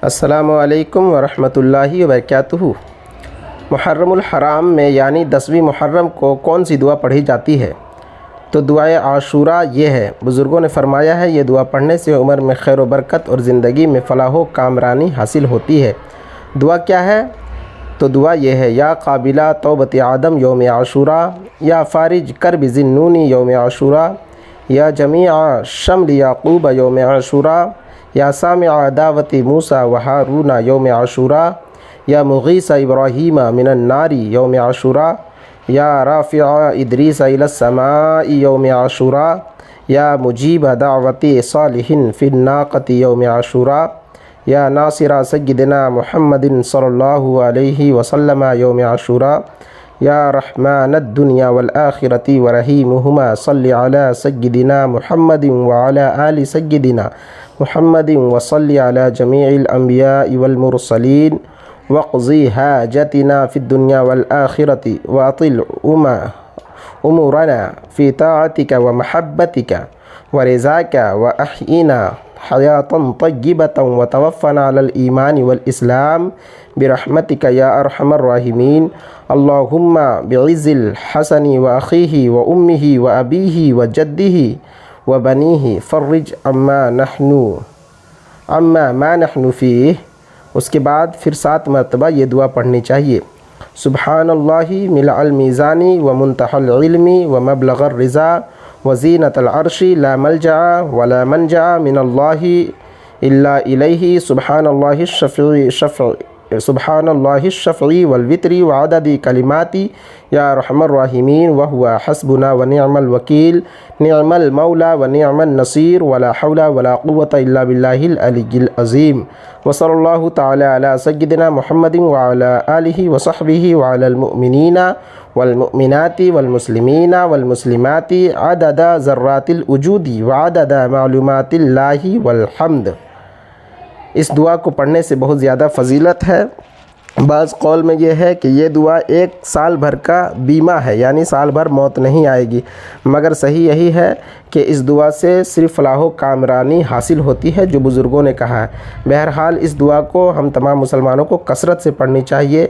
السلام علیکم ورحمۃ اللہ وبرکاتہ۔ محرم الحرام میں یعنی 10ویں محرم کو کون سی دعا پڑھی جاتی ہے؟ تو دعائے عاشوراء یہ ہے۔ بزرگوں نے فرمایا ہے یہ دعا پڑھنے سے عمر میں خیر و برکت اور زندگی میں فلاح و کامرانی حاصل ہوتی ہے۔ دعا کیا ہے؟ تو دعا یہ ہے، یا قابلہ توبۃ آدم یوم عاشوراء، یا فارج کرب ذی یوم عاشوراء، یا جمیع شمل یعقوب یوم عاشوراء، یا سامع دعوت موسیٰ و ہارون یوم عاشوراء، یا مغیث ابراہیم من النار یوم عاشوراء، یا رافع ادریس الی السماء یوم عاشوراء، یا مجیب دعوت صالح فی الناقۃ یوم عاشوراء، یا ناصر سیدنا محمد صلی اللہ علیہ وسلم یوم عاشوراء، یا رحمن الدنیا والآخرۃ ورحیمہما صلی علی سیدنا محمد وعلی آل سیدنا محمد وصلی علی جمیع الانبیاء والمرسلین واقضی حاجتنا فی الدنیا والآخرۃ واطل امورنا فی طاعتک ومحبتک ورضاک واحینا حیاتا طیبتا وتوفنا علی الایمان والاسلام برحمتک یا ارحم الراحمین۔ اللہم بعز الحسن واخیہ وامہ وابیہ وجدہ وبنیہ فرج عما ما نحن فیہ۔ اس کے بعد پھر 7 مرتبہ یہ دعا پڑھنی چاہیے۔ سبحان اللہ ملء المیزان ومنتہى العلم ومبلغ الرضا وزینۃ العرش لا ملجأ ولا منجأ من اللہ الا الیہ، سبحان اللہ الشفع والوتر وعدد کلماتی یا ارحم الراحمین وهو حسبنا ونعم الوکیل نعم المولا ونعم النصیر ولا حول ولا قوة الا باللہ العلی العظیم۔ وصلی اللہ تعالی علی سیدنا محمد وعلی آلہ وصحبہ وعلی المؤمنین والمؤمنات والمسلمین والمسلمات عدد ذرات الوجود وعدد معلومات اللہ والحمد۔ اس دعا کو پڑھنے سے بہت زیادہ فضیلت ہے۔ بعض قول میں یہ ہے کہ یہ دعا 1 سال بھر کا بیمہ ہے، یعنی سال بھر موت نہیں آئے گی، مگر صحیح یہی ہے کہ اس دعا سے صرف فلاح و کامرانی حاصل ہوتی ہے جو بزرگوں نے کہا ہے۔ بہرحال اس دعا کو ہم تمام مسلمانوں کو کثرت سے پڑھنی چاہیے۔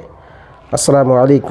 السلام علیکم۔